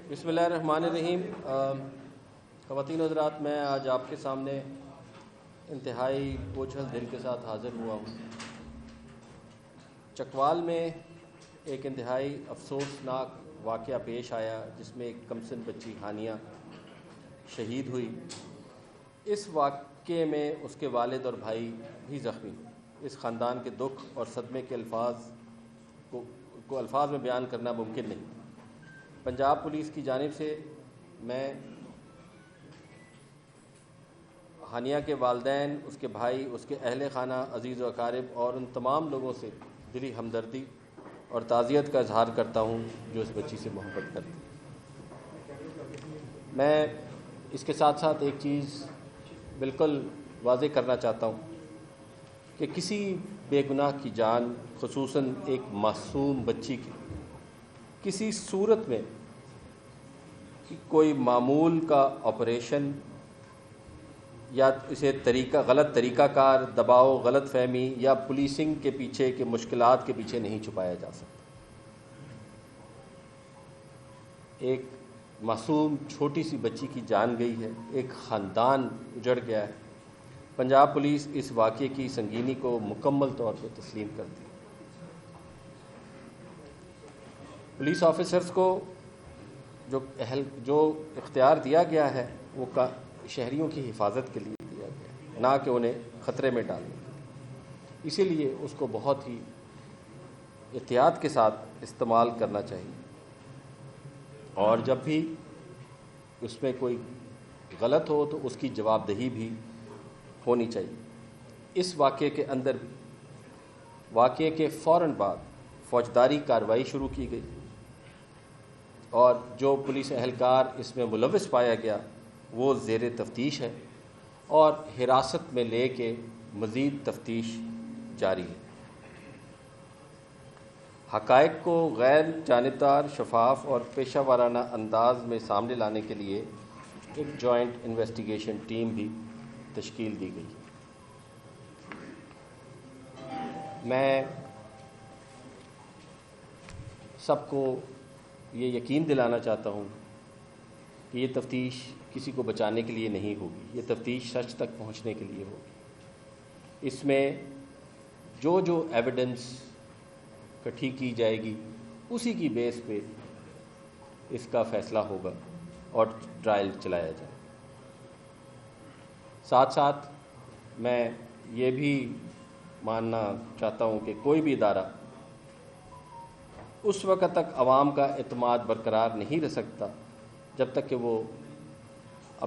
بسم اللہ الرحمن الرحیم۔ خواتین و حضرات، میں آج آپ کے سامنے انتہائی بوجھل دل کے ساتھ حاضر ہوا ہوں۔ چکوال میں ایک انتہائی افسوسناک واقعہ پیش آیا جس میں ایک کمسن بچی ہانیہ شہید ہوئی۔ اس واقعے میں اس کے والد اور بھائی بھی زخمی ہوئے۔ اس خاندان کے دکھ اور صدمے کے الفاظ میں بیان کرنا ممکن نہیں۔ پنجاب پولیس کی جانب سے میں ہانیہ کے والدین، اس کے بھائی، اس کے اہل خانہ، عزیز و اقارب اور ان تمام لوگوں سے دلی ہمدردی اور تعزیت کا اظہار کرتا ہوں جو اس بچی سے محبت کرتے ہیں۔ میں اس کے ساتھ ساتھ ایک چیز بالکل واضح کرنا چاہتا ہوں کہ کسی بے گناہ کی جان، خصوصاً ایک معصوم بچی کی، کسی صورت میں کوئی معمول کا آپریشن یا اسے غلط طریقہ کار، دباؤ، غلط فہمی یا پولیسنگ کے پیچھے کے مشکلات کے پیچھے نہیں چھپایا جا سکتا۔ ایک معصوم چھوٹی سی بچی کی جان گئی ہے، ایک خاندان اجڑ گیا ہے۔ پنجاب پولیس اس واقعے کی سنگینی کو مکمل طور پہ تسلیم کرتی ہے۔ پولیس آفیسرز کو جو اختیار دیا گیا ہے وہ شہریوں کی حفاظت کے لیے دیا گیا ہے، نہ کہ انہیں خطرے میں ڈالنے کے لیے۔ اسی لیے اس کو بہت ہی احتیاط کے ساتھ استعمال کرنا چاہیے، اور جب بھی اس میں کوئی غلط ہو تو اس کی جواب دہی بھی ہونی چاہیے۔ اس واقعے کے اندر واقعے کے فوراً بعد فوجداری کارروائی شروع کی گئی، اور جو پولیس اہلکار اس میں ملوث پایا گیا وہ زیر تفتیش ہے، اور حراست میں لے کے مزید تفتیش جاری ہے۔ حقائق کو غیر جانبدار، شفاف اور پیشہ ورانہ انداز میں سامنے لانے کے لیے ایک جوائنٹ انویسٹیگیشن ٹیم بھی تشکیل دی گئی ہے۔ میں سب کو یہ یقین دلانا چاہتا ہوں کہ یہ تفتیش کسی کو بچانے کے لیے نہیں ہوگی، یہ تفتیش سچ تک پہنچنے کے لیے ہوگی۔ اس میں جو ایویڈنس اکٹھی کی جائے گی اسی کی بیس پہ اس کا فیصلہ ہوگا اور ٹرائل چلایا جائے۔ ساتھ ساتھ میں یہ بھی ماننا چاہتا ہوں کہ کوئی بھی ادارہ اس وقت تک عوام کا اعتماد برقرار نہیں رہ سکتا جب تک کہ وہ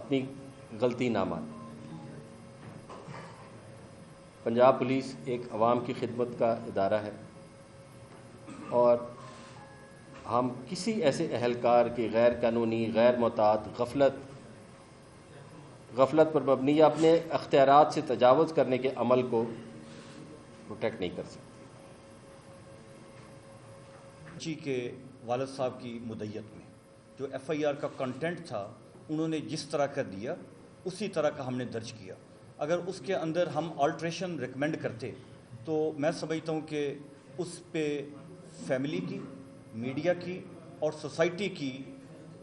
اپنی غلطی نہ مانے۔ پنجاب پولیس ایک عوام کی خدمت کا ادارہ ہے، اور ہم کسی ایسے اہلکار کی غیر قانونی، غیر معتاد، غفلت پر مبنی یا اپنے اختیارات سے تجاوز کرنے کے عمل کو پروٹیکٹ نہیں کر سکتے۔ بچی کے والد صاحب کی مدعیت میں جو ایف آئی آر کا کنٹینٹ تھا، انہوں نے جس طرح کا دیا اسی طرح کا ہم نے درج کیا۔ اگر اس کے اندر ہم آلٹریشن ریکمینڈ کرتے تو میں سمجھتا ہوں کہ اس پہ فیملی کی، میڈیا کی اور سوسائٹی کی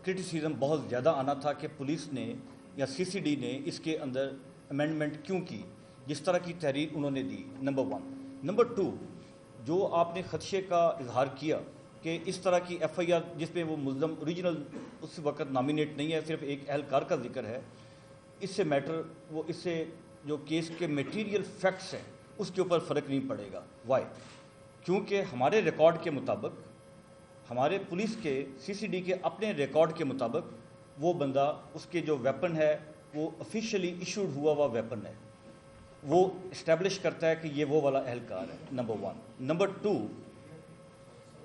کرٹیسزم بہت زیادہ آنا تھا کہ پولیس نے یا سی سی ڈی نے اس کے اندر امینڈمنٹ کیوں کی، جس طرح کی تحریر انہوں نے دی، نمبر 1۔ نمبر 2، جو آپ نے خدشے کا اظہار کیا کہ اس طرح کی ایف آئی آر جس میں وہ ملزم اوریجنل اس وقت نامینیٹ نہیں ہے، صرف ایک اہلکار کا ذکر ہے، اس سے جو کیس کے میٹیریل فیکٹس ہیں اس کے اوپر فرق نہیں پڑے گا۔ وائی؟ کیونکہ ہمارے ریکارڈ کے مطابق، ہمارے پولیس کے سی سی ڈی کے اپنے ریکارڈ کے مطابق وہ بندہ، اس کے جو ویپن ہے وہ آفیشلی ایشوڈ ہوا ہوا ویپن ہے، وہ اسٹیبلش کرتا ہے کہ یہ وہ والا اہلکار ہے، نمبر 1۔ نمبر 2،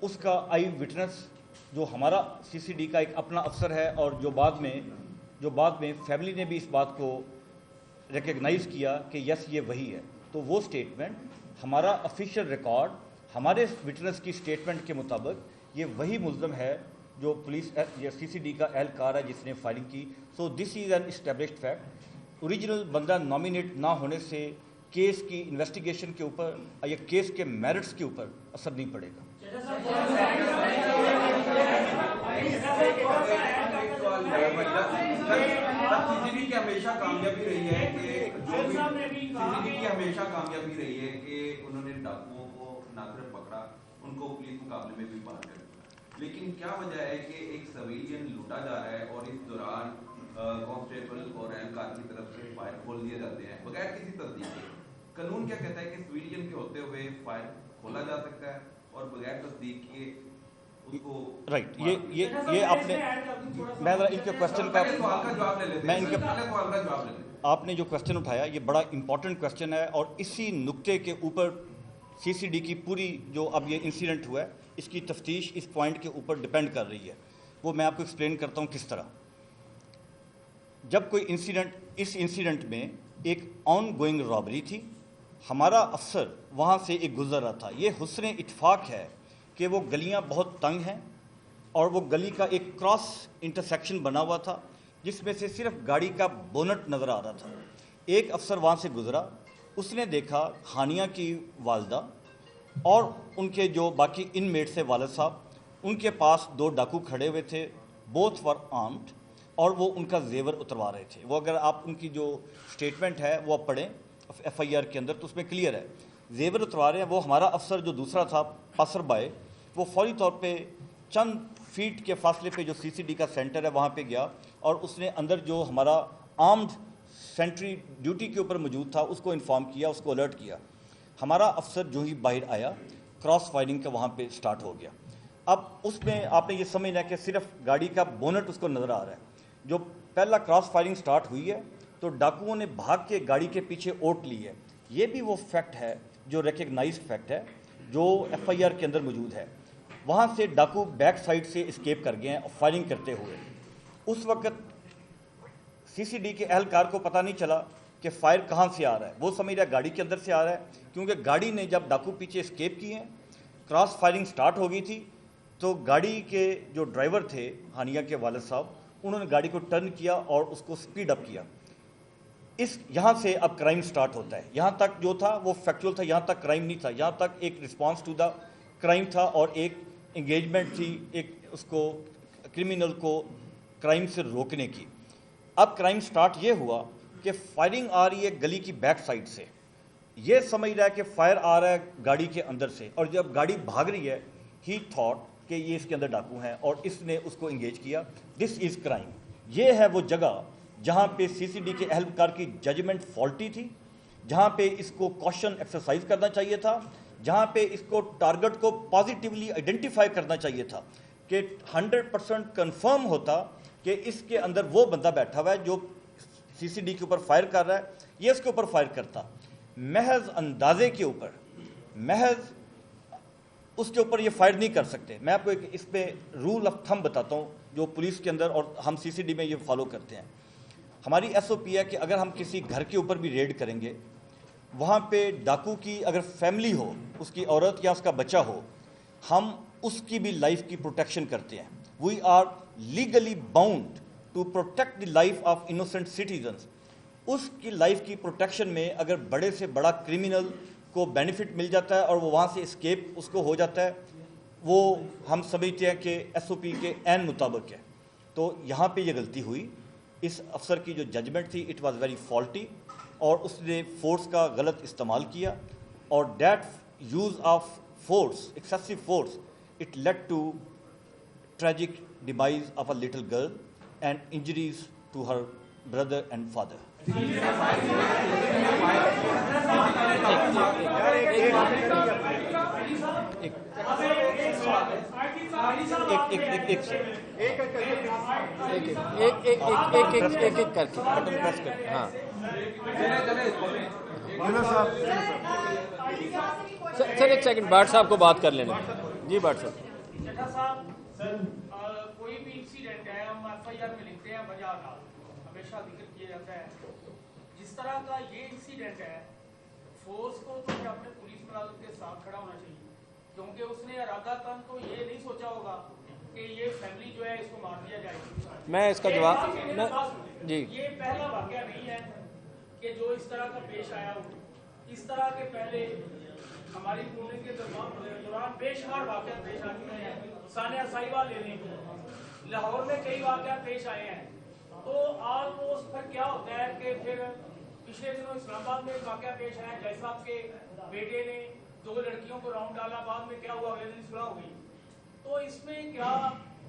اس کا آئی وٹنس جو ہمارا سی سی ڈی کا ایک اپنا افسر ہے، اور جو بعد میں فیملی نے بھی اس بات کو ریکگنائز کیا کہ یس یہ وہی ہے، تو وہ سٹیٹمنٹ، ہمارا آفیشیل ریکارڈ، ہمارے وٹنس کی سٹیٹمنٹ کے مطابق یہ وہی ملزم ہے جو پولیس یا سی سی ڈی کا اہلکار ہے جس نے فائرنگ کی۔ So this is an established fact. Original بندہ نامینیٹ نہ ہونے سے کیس کی انویسٹیگیشن کے اوپر یا کیس کے میرٹس کے اوپر اثر نہیں پڑے گا۔ सवाल है भाई, सीसीडी की हमेशा कामयाबी रही है कि जो भी सीसीडी की हमेशा कामयाबी रही है कि उन्होंने डाकुओं को ना सिर्फ पकड़ा, उनको पुलिस मुकाबले में भी पार कर दिया। लेकिन क्या वजह है कि एक सिविलियन लूटा जा रहा है और इस दौरान कांस्टेबल और एहलकार की तरफ से फायर खोल दिए जाते हैं बगैर किसी तस्दीक के? कानून क्या कहता है कि सिविलियन के होते हुए फायर खोला जा सकता है और बगैर तस्दीक के उसको राइट। ये आपने, मैं इनके क्वेश्चन का सवाल का जवाब ले लेते हैं। मैं इनके पहले सवाल का जवाब ले लेते हैं। आपने जो क्वेश्चन उठाया ये बड़ा इंपॉर्टेंट क्वेश्चन है और इसी नुक्ते के ऊपर सीसीडी की पूरी जो अब ये इंसिडेंट हुआ है इसकी तफ्तीश इस पॉइंट के ऊपर डिपेंड कर रही है। वो मैं आपको एक्सप्लेन करता हूँ किस तरह। जब कोई इंसिडेंट, इस इंसिडेंट में एक ऑन गोइंग रॉबरी थी, हमारा अफसर वहाँ से एक गुजर रहा था। ये हुस्न इत्फाक है कि वो गलियाँ बहुत तंग हैं और वो गली का एक क्रॉस इंटरसेक्शन बना हुआ था जिसमें से सिर्फ गाड़ी का बोनट नज़र आ रहा था। एक अफसर वहाँ से गुजरा, उसने देखा हानिया की वालदा और उनके जो बाकी इनमेट्स थे वालिद साहब, उनके पास 2 डाकू खड़े हुए थे, बोथ वर आर्म्ड, और वो उनका जेवर उतरवा रहे थे। वो अगर आप उनकी जो स्टेटमेंट है वो आप पढ़ें FIR के अंदर तो उसमें क्लियर है, जेवर उतरवा रहे हैं। वो हमारा अफसर जो दूसरा था पासर बाय, वो फौरी तौर पे चंद फीट के फासले पे जो CCD का सेंटर है वहाँ पे गया और उसने अंदर जो हमारा आर्म्ड सेंट्री ड्यूटी के ऊपर मौजूद था उसको इन्फॉर्म किया, उसको अलर्ट किया। हमारा अफसर जो ही बाहर आया, क्रॉस फायरिंग का वहाँ पे स्टार्ट हो गया। अब उसमें आपने ये समझना है कि सिर्फ गाड़ी का बोनट उसको नज़र आ रहा है। जो पहला क्रॉस फायरिंग स्टार्ट हुई है तो डाकुओं ने भाग के गाड़ी के पीछे ओट ली है। ये भी वो फैक्ट है जो रिकग्नाइज फैक्ट है जो FIR के अंदर मौजूद है। वहाँ से डाकू बैक साइड से एस्केप कर गए हैं और फायरिंग करते हुए। उस वक्त CCD के एहलकार को पता नहीं चला कि फायर कहाँ से आ रहा है, वो समझ रहा है गाड़ी के अंदर से आ रहा है, क्योंकि गाड़ी ने जब डाकू पीछे एस्केप किए हैं, क्रॉस फायरिंग स्टार्ट हो गई थी, तो गाड़ी के जो ड्राइवर थे हानिया के वालिद साहब, उन्होंने गाड़ी को टर्न किया और उसको स्पीड अप किया। यहाँ से अब क्राइम स्टार्ट होता है। यहाँ तक जो था वो फैक्चुअल था, यहाँ तक क्राइम नहीं था, यहाँ तक एक रिस्पॉन्स टू द क्राइम था और एक एंगेजमेंट थी एक उसको क्रिमिनल को क्राइम से रोकने की। अब क्राइम स्टार्ट ये हुआ कि फायरिंग आ रही है गली की बैक साइड से, ये समझ रहा है कि फायर आ रहा है गाड़ी के अंदर से, और जब गाड़ी भाग रही है ही थॉट कि ये इसके अंदर डाकू हैं और इसने उसको इंगेज किया। This is crime. ये है वो जगह जहाँ पे CCD के एहलकार की जजमेंट फॉल्टी थी, जहाँ पे इसको कॉशन एक्सरसाइज करना चाहिए था, जहाँ पे इसको टारगेट को पॉजिटिवली आइडेंटिफाई करना चाहिए था कि 100% कंफर्म होता कि इसके अंदर वो बंदा बैठा हुआ है जो CCD के ऊपर फायर कर रहा है, ये इसके ऊपर फायर करता। महज अंदाजे के ऊपर, महज उसके ऊपर ये फायर नहीं कर सकते। मैं आपको एक इस पे रूल ऑफ थंब बताता हूँ जो पुलिस के अंदर और हम CCD में ये फॉलो करते हैं। हमारी SOP है कि अगर हम किसी घर के ऊपर भी रेड करेंगे, वहाँ पे डाकू की अगर फैमिली हो, उसकी औरत या उसका बच्चा हो, हम उसकी भी लाइफ की प्रोटेक्शन करते हैं। We are legally bound to protect the life of innocent citizens. उसकी लाइफ की प्रोटेक्शन में अगर बड़े से बड़ा क्रिमिनल को बेनिफिट मिल जाता है और वो वहाँ से एस्केप उसको हो जाता है, वो हम समझते हैं कि SOP के ऐन मुताबिक है। तो यहाँ पे ये गलती हुई, इस अफसर की जो जजमेंट थी इट वाज वेरी फॉल्टी और उसने फोर्स का गलत इस्तेमाल किया और that use of force, excessive force, it led to tragic demise of a little girl and injuries to her brother and father. एक करके बटन प्रेस कर। हाँ सर एक सेकंड, भाट साहब को बात कर लेने जी। भाट साहब, कोई भी इंसिडेंट है हम FIR में लिखते हैं वजह का हमेशा जिक्र किया जाता है। जिस तरह का ये इंसिडेंट है, फोर्स को तो अपने पुलिस मुलाजिम के साथ खड़ा होना चाहिए, क्योंकि उसने इरादातन तो ये नहीं सोचा होगा कि ये फैमिली जो है इसको मार दिया जाएगा। मैं इसका जवाब जी, ये पहला वाकया नहीं है कि जो इस तरह का पेश आया हो। इस तरह के पहले हमारी पूर्णिंग के दौरान बेशुमार वाकया पेश आ चुके हैं। सानिया साहिवाल ले लें, लाहौर में कई वाक़यात पेश आए हैं, तो ऑलमोस्ट फिर क्या होता है कि फिर पिछले दिनों इस्लामाबाद में एक वाक़या पेश आया, जय साहब के बेटे ने 2 लड़कियों को राउंड डाला, बाद में क्या हुआ, अगले दिन सुलह हो गई। तो इसमें क्या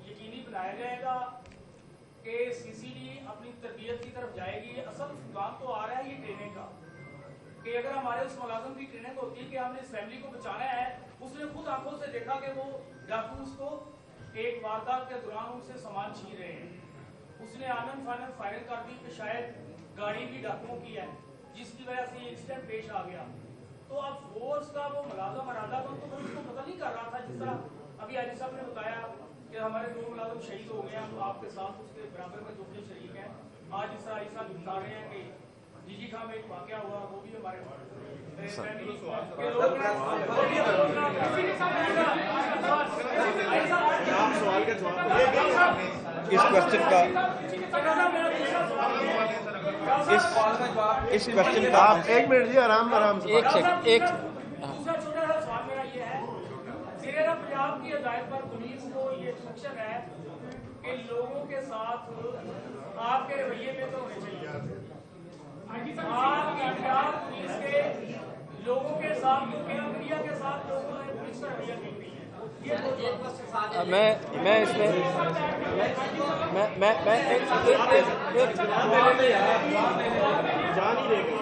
यकीनी बनाया जाएगा कि सीसीडी अपनी तरबियत की तरफ जाएगी? असल काम तो आ रहा है ये ट्रेनिंग का, कि अगर हमारे उस मुलाजिम की ट्रेनिंग होती कि हमने इस फैमिली को बचाना है, उसने खुद आंखों से देखा कि वो डाकू उसको एक वारदात के दौरान उनसे सामान छीन रहे हैं, उसने आनन फानन फायरिंग कर दी कि शायद गाड़ी भी डाकुओं की है, जिसकी वजह से ये इंसिडेंट पेश आ गया। तो अब फोर्स का वो मुलाजिम इरादा तो उसको पता नहीं कर रहा था, जिस तरह अभी आजी साहब ने बताया कि हमारे 2 मुलाजिम शहीद हो गए, हम आपके साथ उसके बराबर में दूसरे शरीक हैं। आज इस तरह आजी साहब बता रहे हैं कि जीजी खां में एक वाक़या हुआ, वो भी हमारे इस क्वेश्चन का इस क्वेश्चन का आप 1 मिनट जी आराम से एक सेकंड, एक दूसरा छोटा सा सवाल मेरा ये है, ज़ेरा पंजाब की हिदायत पर पुलिस को ये इंस्ट्रक्शन है कि लोगों के साथ आपके रवैये में तो होने चाहिए, आप पंजाब पुलिस के लोगों के साथ मीडिया के साथ लोगों ने पुलिस का रवैया नहीं किया। मैं इसमें मैं एक जान ही देगा।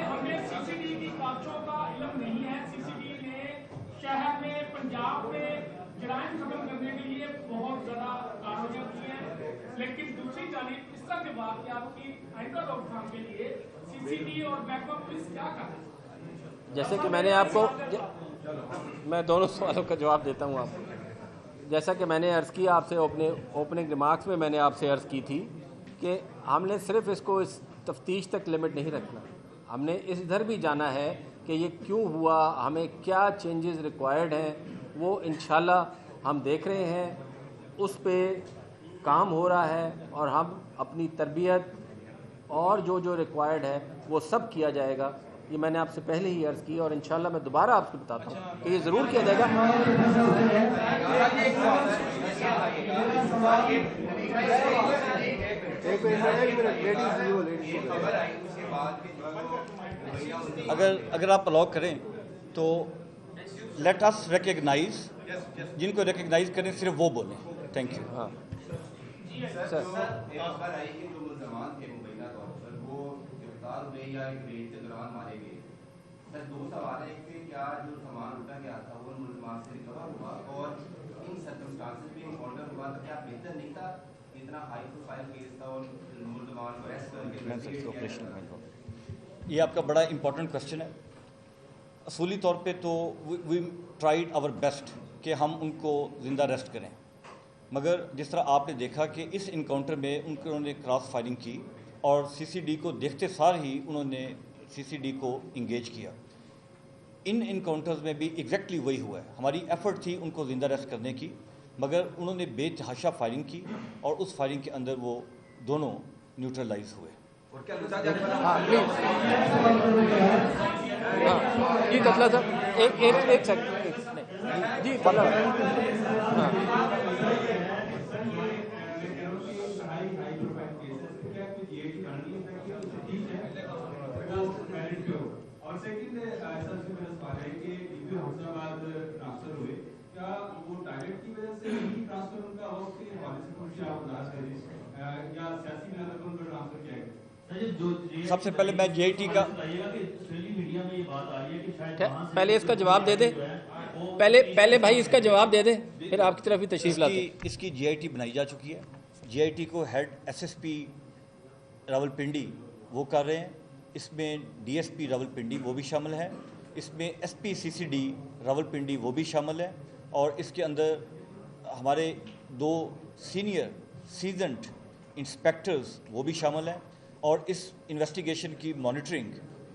हमने सीसीडी की कांचों का इल्म नहीं है। सीसीडी ने शहर में, पंजाब में जराइम खत्म करने के लिए बहुत ज्यादा कार्रवाई की है, लेकिन दूसरी जानिब इस तरह के वाक़यात की आइंदा रोकथाम के लिए सीसीडी और बैकअप पुलिस क्या कर रही है? जैसे कि मैंने आपको मैं दोनों सवालों का जवाब देता हूँ आपको। जैसा कि मैंने अर्ज़ किया आपसे ओपनिंग रिमार्क्स में, मैंने आपसे अर्ज़ की थी कि हमने सिर्फ़ इसको इस तफ्तीश तक लिमिट नहीं रखना, हमने इधर भी जाना है कि ये क्यों हुआ, हमें क्या चेंजेस रिक्वायर्ड हैं, वो इंशाल्लाह हम देख रहे हैं, उस पे काम हो रहा है और हम अपनी तरबियत और जो रिक्वायर्ड है वो सब किया जाएगा। ये मैंने आपसे पहले ही अर्ज़ की और इंशाल्लाह मैं दोबारा आपको बताता हूँ कि ये ज़रूर किया जाएगा। अगर आप अलाउ करें तो लेट अस रिकग्नाइज, जिनको रिकग्नाइज करें सिर्फ वो बोलें। Thank you. हाँ सर, एक खबर आई कि जो मुसलमान थे मुबैना तौर पर वो गिरफ्तार हुए या एक रेड के दौरान मारे गए। सर 2 सवाल है कि क्या जो सामान लूटा गया था वो मुसलमान से रिकवर हुआ, और इन सर्कमस्टांसेस में इनकाउंटर हुआ तो क्या बेहतर नहीं था, इतना हाई प्रोफाइल केस था और मुसलमान को अरेस्ट करके? ये आपका बड़ा इंपॉर्टेंट क्वेश्चन है। असूली तौर पे तो वी ट्राइड आवर बेस्ट कि हम उनको ज़िंदा अरेस्ट करें, मगर जिस तरह आपने देखा कि इस इनकाउंटर में उन्होंने क्रॉस फायरिंग की और सीसीडी को देखते सार ही उन्होंने सीसीडी को इंगेज किया। इन इनकाउंटर्स में भी एग्जैक्टली वही हुआ है। हमारी एफर्ट थी उनको ज़िंदा अरेस्ट करने की, मगर उन्होंने बेतहाशा फायरिंग की और उस फायरिंग के अंदर वो दोनों न्यूट्रलाइज हुए। और क्या लूटा जाता हाँ प्लीज, हाँ जी कतला सर, एक सेकंड जी कतला, हाँ और सेकंड ऐसा मेरा सवाल है कि यूपी हमजाबाद ट्रांसफर हुए, क्या वो टारगेट की वजह से ही ट्रांसफर उनका हो कि पॉलिसी कुछ आप बता करें या सियासी बिना तक उनका ट्रांसफर किया गया? सबसे पहले मैं जेआईटी का पहले इसका जवाब दे दे, पहले भाई इसका जवाब दे दे, फिर आपकी तरफ ही तशरीफ लाते। इसकी जीआईटी बनाई जा चुकी है। जीआईटी को हेड एसएसपी रावलपिंडी वो कर रहे हैं, इसमें डीएसपी रावलपिंडी वो भी शामिल है, इसमें एसपी सीसीडी रावलपिंडी वो भी शामिल है, और इसके अंदर हमारे 2 सीनियर सीजन्ड इंस्पेक्टर्स वो भी शामिल हैं, और इस इन्वेस्टिगेशन की मॉनिटरिंग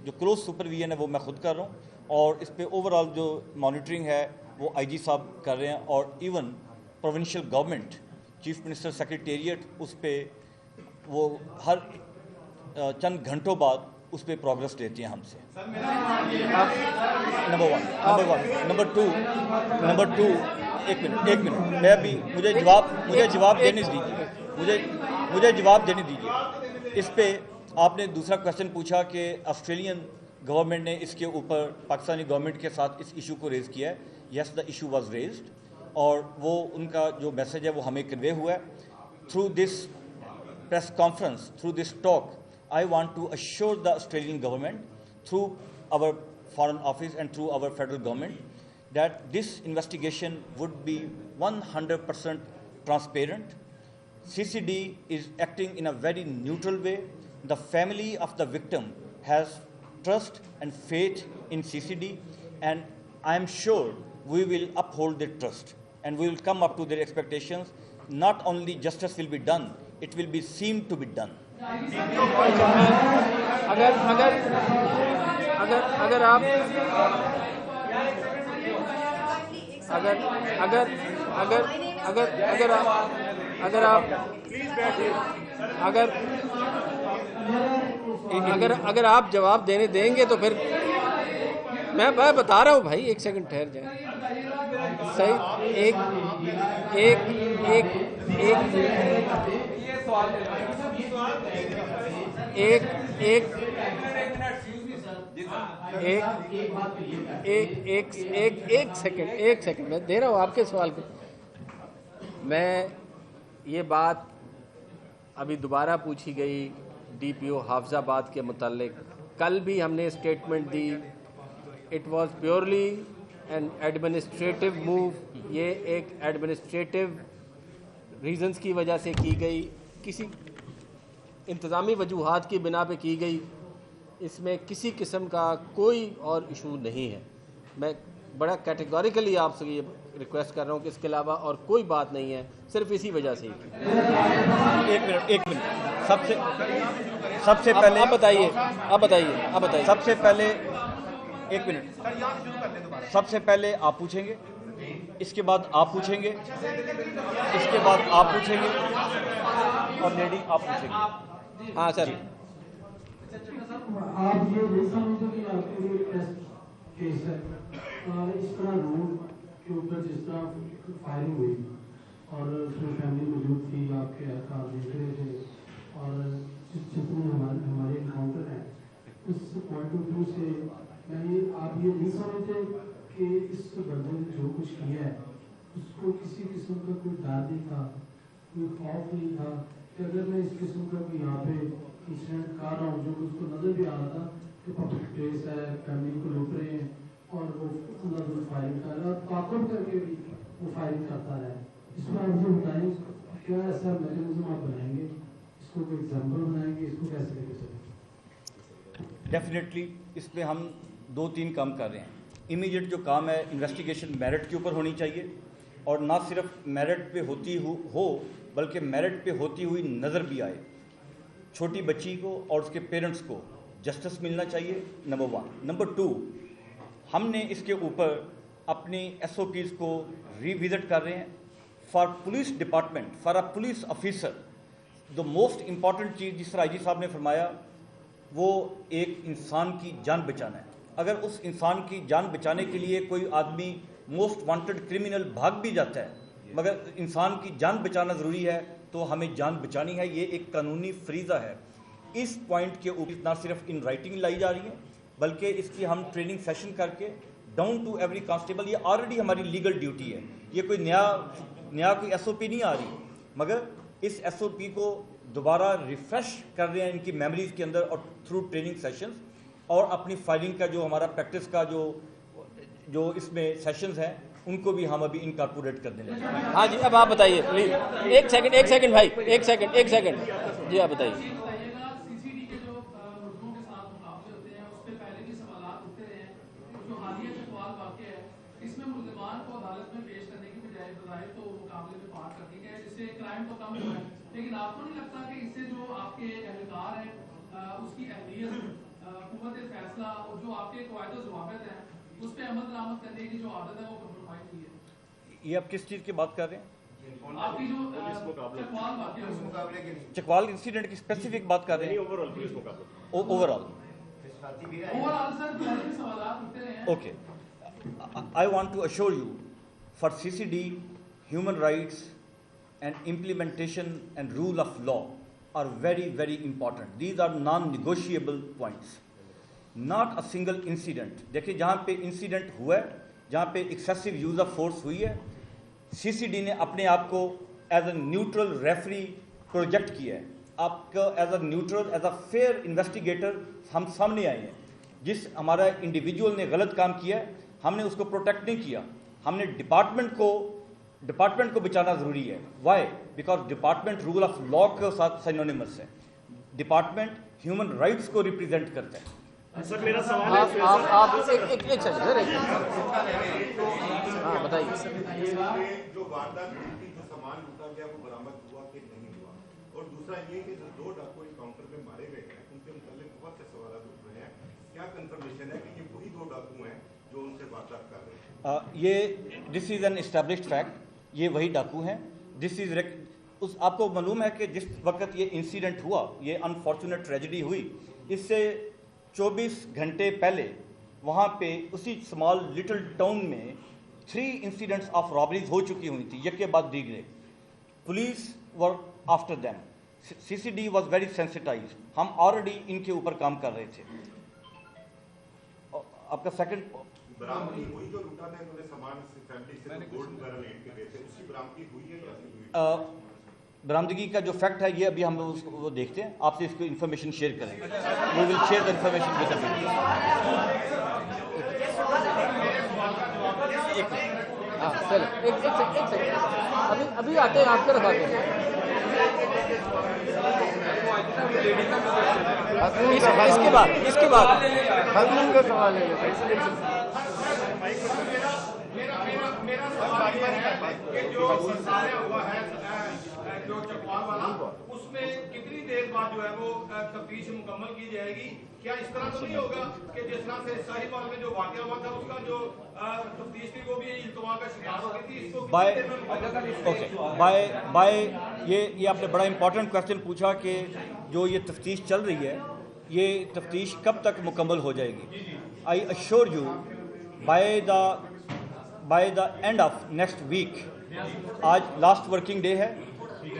जो क्लोज सुपरविजन है वो मैं खुद कर रहा हूँ, और इस पे ओवरऑल जो मॉनिटरिंग है वो आईजी साहब कर रहे हैं, और even provincial government chief minister secretariat उस पर वो हर चंद घंटों बाद उस पर प्रोग्रेस लेती हैं हमसे। नंबर 1 नंबर 2 एक मिनट मैं अभी मुझे जवाब देने दीजिए, मुझे जवाब देने दीजिए। इस पे आपने दूसरा क्वेश्चन पूछा कि ऑस्ट्रेलियन गवर्नमेंट ने इसके ऊपर पाकिस्तानी गवर्नमेंट के साथ इस इशू को रेज़ किया है। Yes, the issue was raised, और वो उनका जो मैसेज है वो हमें कन्वे हुआ है through this press conference, through this talk. I want to assure the Australian government through our foreign office and through our federal government that this investigation would be 100% transparent. CCD is acting in a very neutral way. The family of the victim has trust and faith in CCD, and I am sure we will uphold their trust and we will come up to their expectations. Not only justice will be done, it will be seemed to be done. अगर आप जवाब देने देंगे तो फिर मैं बता रहा हूँ भाई, एक सेकंड ठहर जाए। सही, एक सेकंड मैं दे रहा हूँ आपके सवाल को। मैं ये बात अभी दोबारा पूछी गई डीपीओ हाफिजाबाद के मुतालिक, कल भी हमने statement the. It was purely N administrative move, ये एक एडमिनिस्ट्रेटिव रीजंस की वजह से की गई, किसी इंतज़ामी वजूहात की बिना पे की गई। इसमें किसी किस्म का कोई और इशू नहीं है। मैं बड़ा कैटेगोरिकली आपसे ये रिक्वेस्ट कर रहा हूँ कि इसके अलावा और कोई बात नहीं है, सिर्फ इसी वजह से ही। एक मिनट सबसे पहले आप बताइए। सबसे पहले एक मिनट, सबसे पहले आप पूछेंगे, इसके बाद आप पूछेंगे, इसके बाद आप पूछेंगे और लेडी आप पूछेंगे। हाँ सर। आप ये नहीं समझते कि आपके लिए टेस्ट केस है, इस तरह रोड के ऊपर जिस तरह फायरिंग हुई और उसमें फैमिली मौजूद थी, आपके अहकार देख रहे थे, और जितने हमारे इनकाउंटर हैं उस पॉइंट ऑफ व्यू से आप ये नहीं समझते कि इस बंदे ने जो कुछ किया है उसको किसी किस्म का कोई डर नहीं था, कोई खौफ नहीं था कि अगर मैं इस किस्म का कोई यहाँ पे इंसिडेंट कर रहा हूँ, जो उसको नजर भी आ रहा था कि पब्लिक प्लेस है, फैमिली को लूट रहे हैं और वो अंदर फायरिंग कर रहा है और ताकत करके भी वो फायरिंग करता रहा है। इस पर आप मुझे बताएं क्या ऐसा मैकेनिज्म आप बनाएंगे, इसको कोई एग्जाम्पल बनाएंगे, इसको कैसे लेके चलेंगे? डेफिनेटली इस पर हम 2-3 काम कर रहे हैं। इमीडिएट जो काम है, इन्वेस्टिगेशन मेरिट के ऊपर होनी चाहिए, और ना सिर्फ मेरिट पे होती हो बल्कि मेरिट पे होती हुई नज़र भी आए। छोटी बच्ची को और उसके पेरेंट्स को जस्टिस मिलना चाहिए, नंबर 1। नंबर 2, हमने इसके ऊपर अपनी SOPs को रिविजिट कर रहे हैं। For police department, for a police officer, the most important चीज़ जिस तरह आई जी साहब ने फरमाया, वो एक इंसान की जान बचाना है। अगर उस इंसान की जान बचाने के लिए कोई आदमी मोस्ट वांटेड क्रिमिनल भाग भी जाता है, मगर इंसान की जान बचाना ज़रूरी है, तो हमें जान बचानी है। ये एक कानूनी फरीज़ा है। इस पॉइंट के ऊपर ना सिर्फ इन राइटिंग लाई जा रही है, बल्कि इसकी हम ट्रेनिंग सेशन करके डाउन टू एवरी कांस्टेबल, ये ऑलरेडी हमारी लीगल ड्यूटी है। ये कोई नया कोई SOP नहीं आ रही, मगर इस SOP को दोबारा रिफ्रेश कर रहे हैं इनकी मेमोरीज के अंदर, और थ्रू ट्रेनिंग सेशंस और अपनी फाइलिंग का जो हमारा प्रैक्टिस का जो इसमें सेशंस हैं, उनको भी हम अभी इनकॉर्पोरेट कर देंगे। हाँ जी, अब आप बताइए प्लीज। एक सेकंड भाई, एक सेकंड जी, आप बताइए। CCD के जो मुद्दों के साथ मुकाबले होते हैं, उससे पहले के सवालात उठते हैं, जो हालिया चकवाल वाक़या है, इसमें मुल्ज़िमान को अदालत में पेश करने की बजाय बज़ाहिर तो मुकाबले में पार कर दिया गया, जिससे क्राइम तो कम हुआ है। लेकिन आपको नहीं लगता कि इससे जो आपके एहलकार हैं उसकी अहलियत, कुव्वत फैसला और जो आपके क़वाइद व ज़वाबित हैं उस पर अमल दरामद करने की जो आदत है वो कम्प्रोमाइज़ हुई है? ये आप किस चीज़ की बात कर रहे हैं? आपकी जो चकवाल वाक़या है, मुकाबले के लिए, चकवाल इंसिडेंट की स्पेसिफिक बात कर रहे हैं? ओवरऑल पुलिस मुकाबले, ओवरऑल सर पहले भी सवालात उठते रहे हैं। Okay, I want to assure you for CCD, human rights and implementation and rule of law are very, very important. These are non-negotiable points. Not a single incident. देखिए जहाँ पे इंसिडेंट हुआ है, जहाँ पे एक्सेसिव यूज़ ऑफ फोर्स हुई है, CCD ने अपने आप को as a neutral referee project किया है. आपका as a neutral, as a fair investigator हम सामने आए हैं. जिस हमारा इंडिविजुअल ने गलत काम किया है, हमने उसको प्रोटेक्ट नहीं किया. हमने डिपार्टमेंट को बचाना ज़रूरी है. Why? Because department rule of law के साथ सिनोनिमस है. डिपार्टमेंट ह्यूमन राइट्स को रिप्रेजेंट करता है. सर मेरा सवाल है, आप एक सेकंड सर, हाँ बताइए. जो वारदात हुई, जो सामान लूटा गया वो बरामद हुआ कि नहीं हुआ, और दूसरा ये कि जो 2 डाकू एनकाउंटर में मारे गए हैं उनके मुताबिक बहुत से सवाल उठ रहे हैं. क्या कंफर्मेशन है कि ये वही 2 डाकू हैं जो उनसे वारदात कर रहे हैं? ये this is an established fact. ये वही डाकू हैं. दिस इज उस आपको मालूम है कि जिस वक्त ये इंसिडेंट हुआ, ये अनफॉर्चुनेट ट्रेजेडी हुई, इससे 24 घंटे पहले वहाँ पे उसी स्मॉल लिटिल टाउन में 3 इंसिडेंट्स ऑफ रॉबरीज हो चुकी हुई थी, एक के बाद दीगरे. Police were after them. CCD was very sensitise. हम ऑलरेडी इनके ऊपर काम कर रहे थे. आपका सेकंड बरामदगी हुई जो लूटा था इन्होंने सामान से, फैमिली से गोल्ड वगैरह लेट के गए थे, उसकी बरामदगी हुई है या नहीं हुई? बरामदगी का जो फैक्ट है ये अभी हम वो देखते हैं. आपसे इसको इन्फॉर्मेशन शेयर करेंगे. We will share the information with the media. हाँ चलो एक सेकंड, अभी आते हैं आपके रखा के. इसके बाद खातून का सवाल है. मेरा सवाल ये है कि जो सारा हुआ है जो चकवाल वाला, उसमें कितनी देर बाद जो है वो तफ्तीश मुकम्मल की जाएगी? क्या इस तरह तो नहीं होगा कि जिस तरह से साहिवाल में जो वाकया हुआ था उसका जो तफ्तीश थी वो भी इल्तवा का शिकार हो गई थी? इसको बाय ये आपने बड़ा इंपॉर्टेंट क्वेश्चन पूछा कि जो ये तफ्तीश चल रही है, ये तफ्तीश कब तक मुकम्मल हो जाएगी? I assure you by the end of next week, आज लास्ट वर्किंग डे है,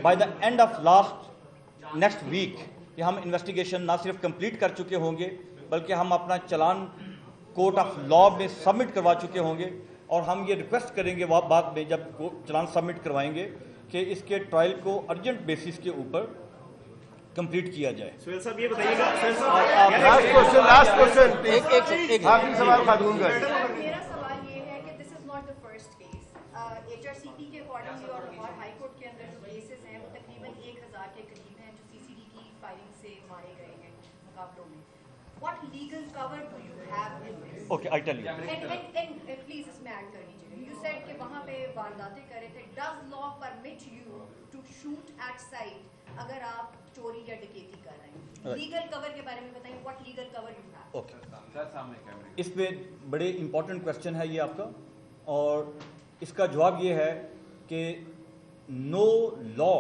by the end of next week कि हम इन्वेस्टिगेशन ना सिर्फ कंप्लीट कर चुके होंगे बल्कि हम अपना चलान कोर्ट ऑफ लॉ में सबमिट करवा चुके होंगे. और हम ये रिक्वेस्ट करेंगे बाद में जब चलान सबमिट करवाएंगे कि इसके ट्रायल को अर्जेंट बेसिस के ऊपर कंप्लीट किया जाए. सुहेल साहब ये बताइएगा, लास्ट क्वेश्चन एक आखिरी सवाल खातून का. मेरा सवाल ये है कि this is not the first case. HRCP के अकॉर्डिंगली और हाई कोर्ट के अंदर जो केसेस हैं वो तकरीबन 1000 के करीब हैं जो CCD की फायरिंग से मारे गए हैं मुकाबलों में. What legal cover do you have in this? Okay, I tell you. And please इसमें ऐड कर लीजिए. You said कि वहाँ पे वारदातें कर रहे थे. Does law permit you to shoot at sight अगर आप चोरी या डकैती कर रहे हैं? लीगल कवर के बारे में बताइए. What legal cover you have? Okay. इस पे बड़े इंपॉर्टेंट क्वेश्चन है ये आपका, और इसका जवाब ये है कि no law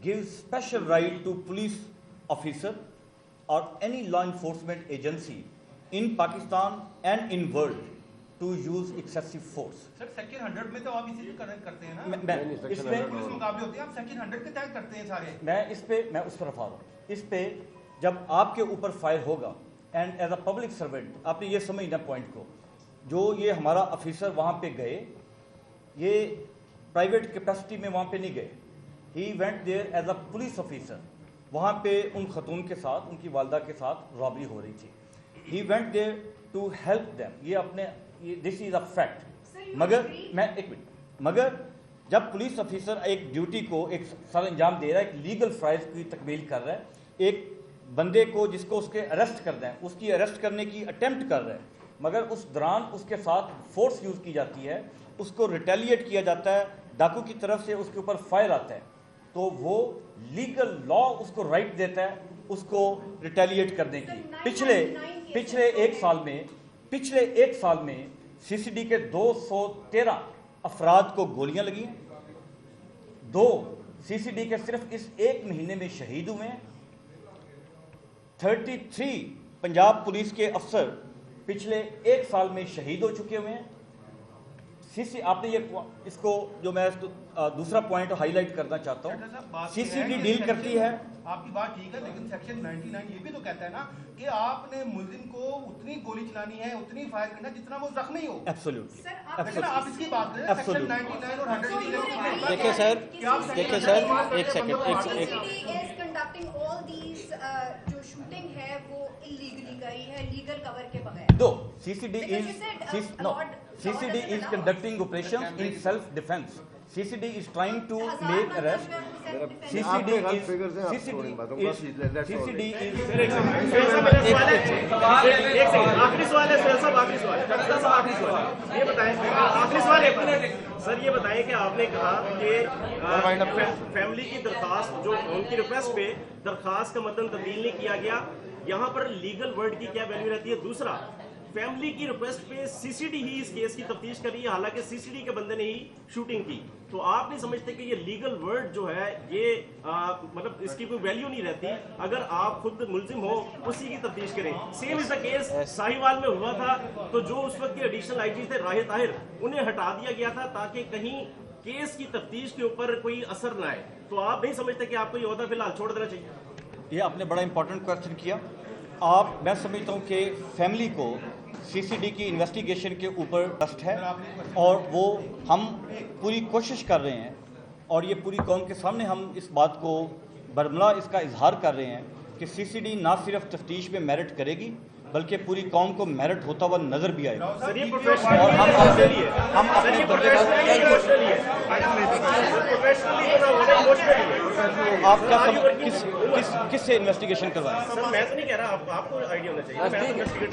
gives special right to police officer और any law enforcement agency in Pakistan and in world to use excessive force. Sir section 100 में तो आप इसी करते हैं ना? इसमें पुलिस मुकाबले होते हैं, आप सेक्शन 100 के तहत करते हैं सारे. मैं उस तरफ आ रहा हूँ. इस पे जब आपके ऊपर फायर होगा and as a public servant, आपने ये समझना पॉइंट को, जो ये हमारा ऑफिसर वहाँ पे गए, ये प्राइवेट कैपेसिटी में वहाँ पे नहीं गए. He went there as a police officer. वहाँ पे उन खतून के साथ, उनकी वालदा के साथ रॉबरी हो रही थी. He went there to help them. This is a fact. मगर जब पुलिस ऑफिसर एक ड्यूटी को एक सर अंजाम दे रहा है, एक लीगल फ्राइज की तकमील कर रहा है, एक बंदे को जिसको उसके अरेस्ट कर दें, उसकी अरेस्ट करने की अटेम्प्ट कर रहे हैं, मगर उस दौरान उसके साथ फोर्स यूज़ की जाती है, उसको रिटेलिएट किया जाता है, डाकू की तरफ से उसके ऊपर फायर आता है, तो वो लीगल लॉ उसको राइट देता है उसको रिटेलिएट करने की. पिछले एक साल में CCD के 213 अफराद को गोलियां लगी हैं. 2 CCD के सिर्फ इस एक महीने में शहीद हुए हैं. 33 पंजाब पुलिस के अफसर पिछले एक साल में शहीद हो चुके हुए हैं. आपने ये इसको जो मैं दूसरा पॉइंट हाईलाइट करना चाहता हूँ, CCD डील करती है। आपकी बात ठीक है, लेकिन सेक्शन 99 ये भी तो कहता है ना कि आपने मुलजिम को उतनी गोली चलानी है, उतनी फायर करना जितना वो जख्मी हो। एब्सोल्युटली, लेकिन आप इसकी बात करें सेक्शन 99 और 100 देखिए सर, एक सेकंड, कंडक्टिंग ऑल दीज जो शूटिंग है वो इलीगली गई है, लीगल कवर के बगैर। दो CCD is conducting operations in self defense. CCD is trying to make arrest. CCD is एक सेकंड, आखिरी सवाल है सर साहब, आखिरी सवाल ये बताएं, आखिरी सवाल है सर, ये बताएं कि आपने कहा कि फैमिली की दरखास्त जो उनकी रिक्वेस्ट पे दरखास्त का मतन तब्दील नहीं किया गया, यहाँ पर लीगल वर्ड की क्या वैल्यू रहती है? दूसरा, फैमिली की रिक्वेस्ट पे CCD ही इस केस की तफ्तीश कर रही है, हालांकि CCD के बंदे ने ही शूटिंग की। तो आप नहीं समझते कि ये लीगल वर्ड जो है ये मतलब इसकी कोई वैल्यू नहीं रहती? अगर आप खुद मुलजिम हो उसी की तफ्तीश करें। Same is the case Sahiwal में हुआ था, तो जो उस वक्त के एडिशनल IG थे राहिद ताहिर, उन्हें हटा दिया गया था ताकि कहीं केस की तफ्तीश के ऊपर कोई असर न आए। तो आप नहीं समझते कि आपको ये ओहदा फिलहाल छोड़ देना चाहिए? ये आपने बड़ा इंपॉर्टेंट क्वेश्चन किया। मैं समझता हूँ कि फैमिली को CCD की इन्वेस्टिगेशन के ऊपर ट्रस्ट है और वो हम पूरी कोशिश कर रहे हैं और ये पूरी कौम के सामने हम इस बात को बरमला इसका इजहार कर रहे हैं कि CCD ना सिर्फ तफ्तीश में मेरिट करेगी बल्कि पूरी कौम को मेरिट होता हुआ नजर भी आएगा। और हम अपने आप क्या किससे इन्वेस्टिगेशन करवाएं? सर मैं तो नहीं कह रहा, आपको आइडिया होना चाहिए।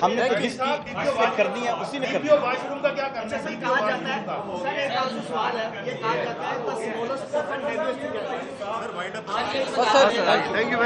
हमने तो जिसकी करनी है उसी ने करनी है। वाशरूम का क्या करना है? कहा जाता है सर, एक सवाल है, ये कहा जाता है sir wind up thank you.